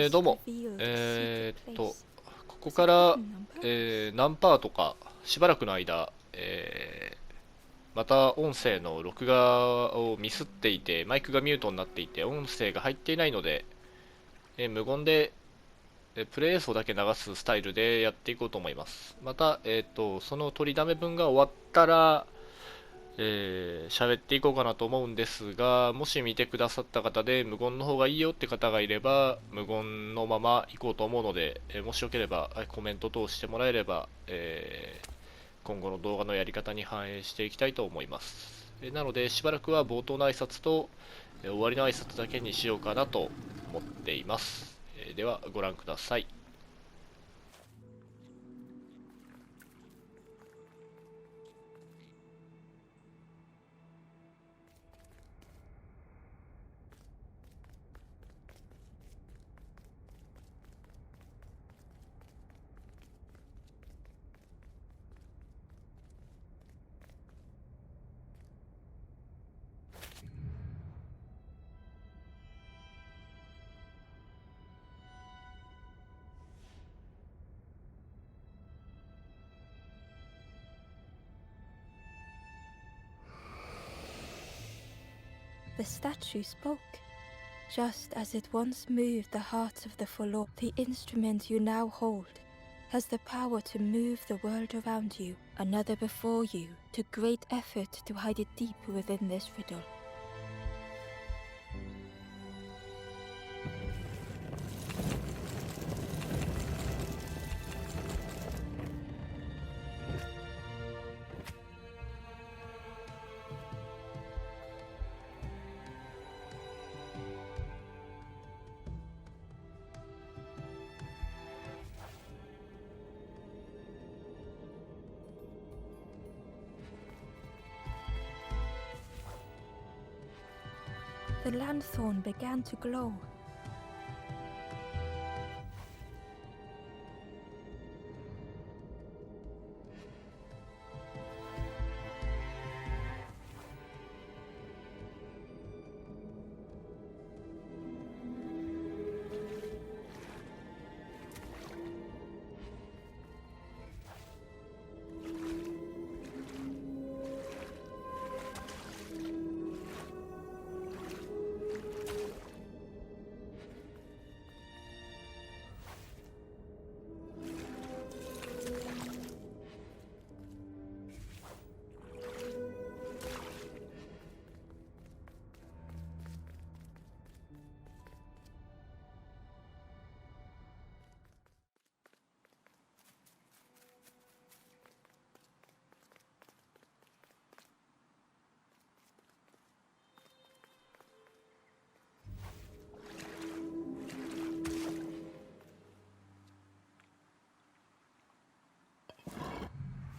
どうも。ここから、何パーとかしばらくの間、また音声の録画をミスっていて、マイクがミュートになっていて、音声が入っていないので、無言で、プレイ映像だけ流すスタイルでやっていこうと思います。また、その取りだめ分が終わったら、喋っていこうかなと思うんですが、もし見てくださった方で無言の方がいいよって方がいれば、無言のまま行こうと思うので、もしよければコメント等してもらえれば、今後の動画のやり方に反映していきたいと思います。なので、しばらくは冒頭の挨拶と、終わりの挨拶だけにしようかなと思っています。では、ご覧ください。The statue spoke, just as it once moved the hearts of the forlorn. The instrument you now hold has the power to move the world around you, another before you, to great effort to hide it deep within this riddle. The lanthorn began to glow.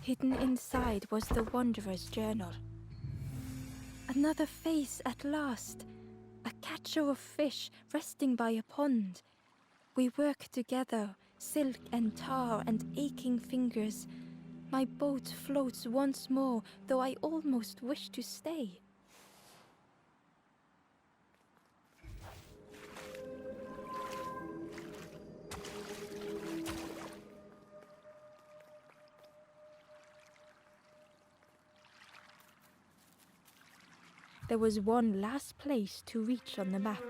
Hidden inside was the Wanderer's journal. Another face at last, a catcher of fish resting by a pond. We work together, silk and tar and aching fingers. My boat floats once more, though I almost wish to stay. There was one last place to reach on the map.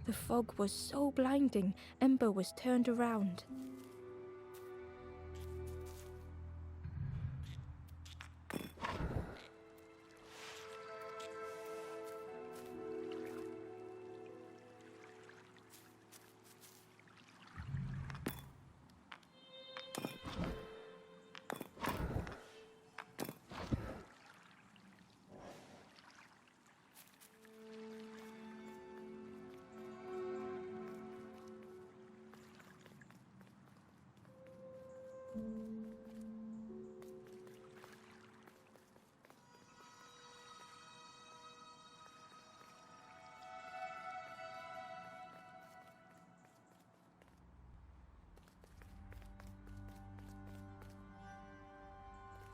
The fog was so blinding, Ember was turned around.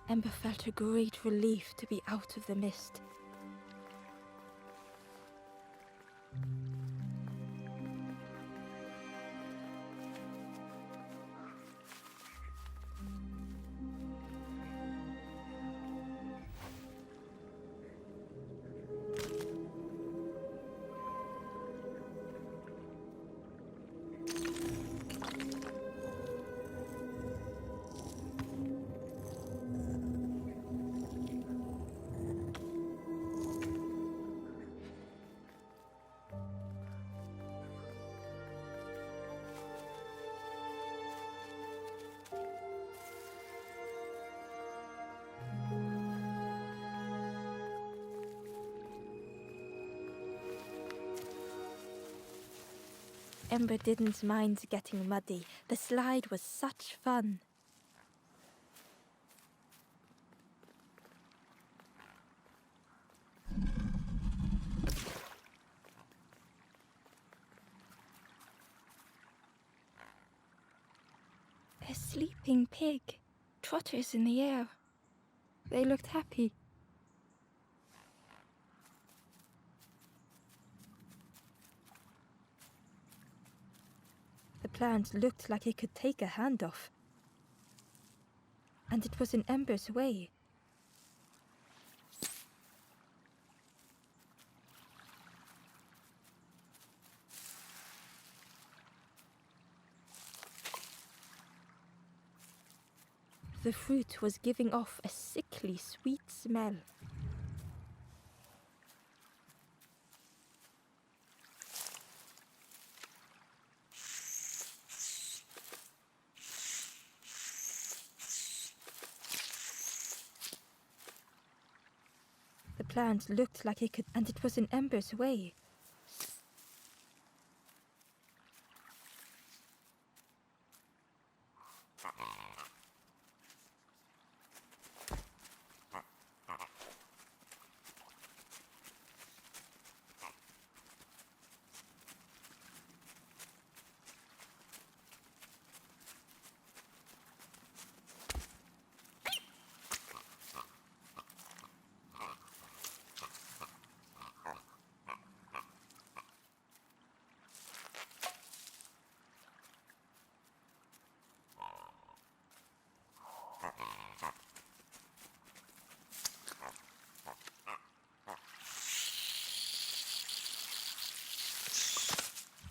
Ember felt a great relief to be out of the mist. Ember didn't mind getting muddy. The slide was such fun. A sleeping pig, trotters in the air. They looked happy. The plant looked like it could take a hand off. And it was in Ember's way. The fruit was giving off a sickly sweet smell. The plant looked like it could, and it was in Ember's way.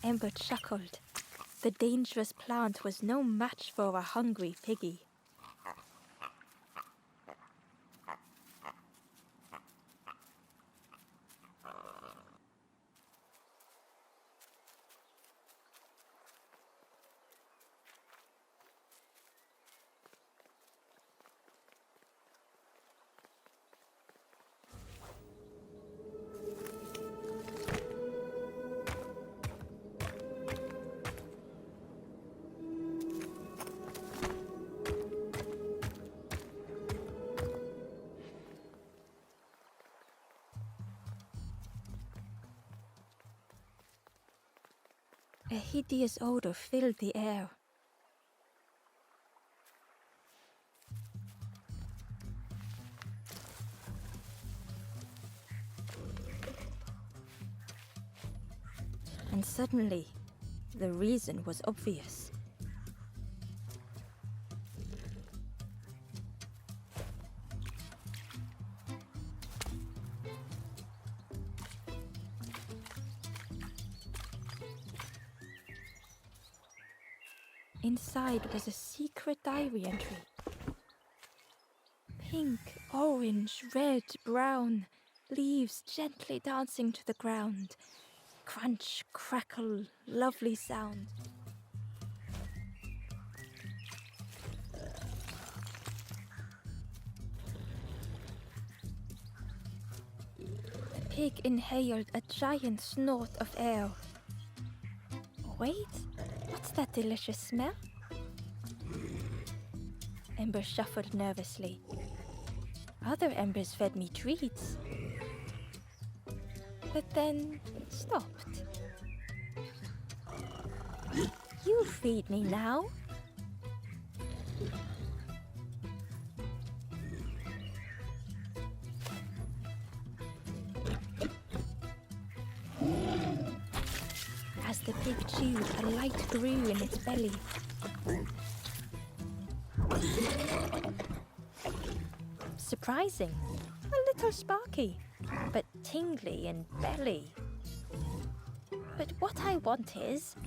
Ember chuckled. The dangerous plant was no match for a hungry piggy. A hideous odor filled the air. And suddenly, the reason was obvious. Inside was a secret diary entry. Pink, orange, red, brown, leaves gently dancing to the ground. Crunch, crackle, lovely sound. The pig inhaled a giant snort of air. Wait, what's that delicious smell? Ember shuffled nervously. Other embers fed me treats, but then stopped. You feed me now. the pig chewed, a light grew in its belly. Surprising, a little sparky, but tingly in belly. But what I want is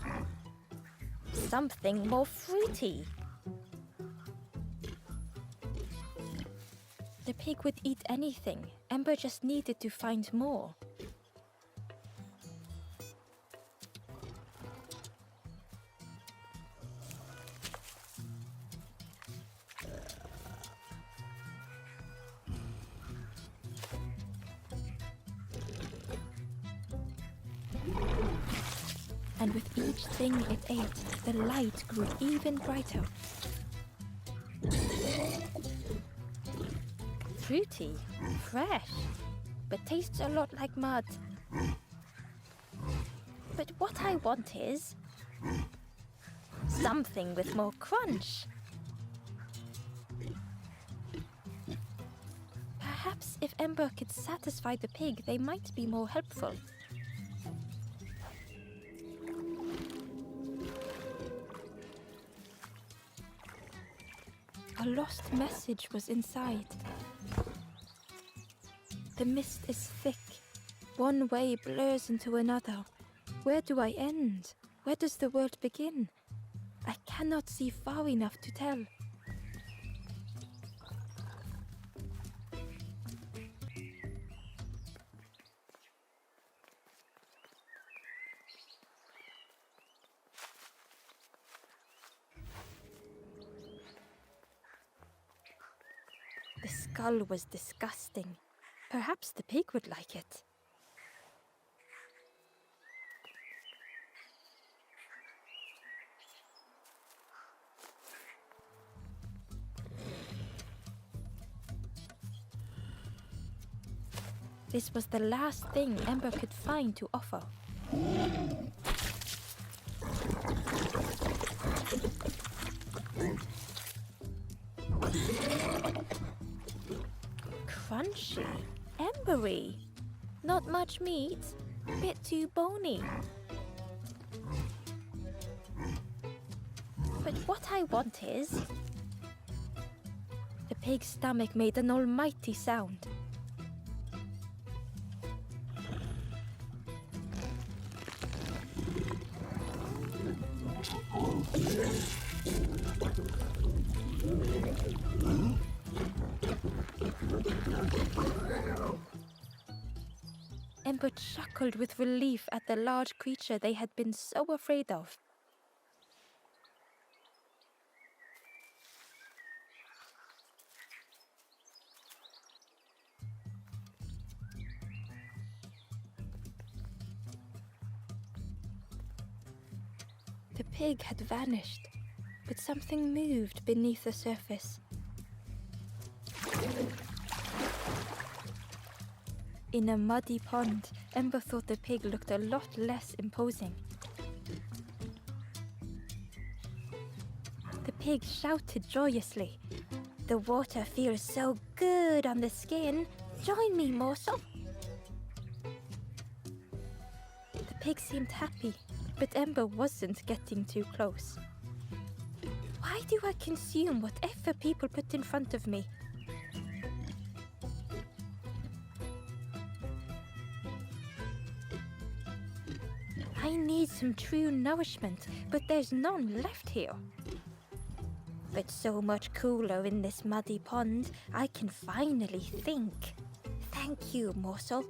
something more fruity. The pig would eat anything. Ember just needed to find more. And with each thing it ate, the light grew even brighter. Fruity, fresh, but tastes a lot like mud. But what I want is something with more crunch. Perhaps if Ember could satisfy the pig, they might be more helpful. A lost message was inside. The mist is thick. One way blurs into another. Where do I end? Where does the world begin? I cannot see far enough to tell. The skull was disgusting. Perhaps the pig would like it. This was the last thing Ember could find to offer. Crunchy, embery, not much meat, bit too bony. But what I want is... The pig's stomach made an almighty sound. Ember chuckled with relief at the large creature they had been so afraid of. The pig had vanished, but something moved beneath the surface. In a muddy pond, Ember thought the pig looked a lot less imposing. The pig shouted joyously. "The water feels so good on the skin. Join me, morsel." The pig seemed happy, but Ember wasn't getting too close. Why do I consume whatever people put in front of me? I need some true nourishment, but there's none left here. But so much cooler in this muddy pond, I can finally think. Thank you, morsel.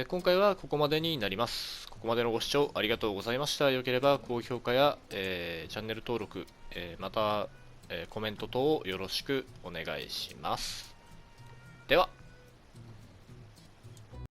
今回はここまでになります。ここまでのご視聴ありがとうございました。よければ高評価や、チャンネル登録、また、コメント等をよろしくお願いします。では。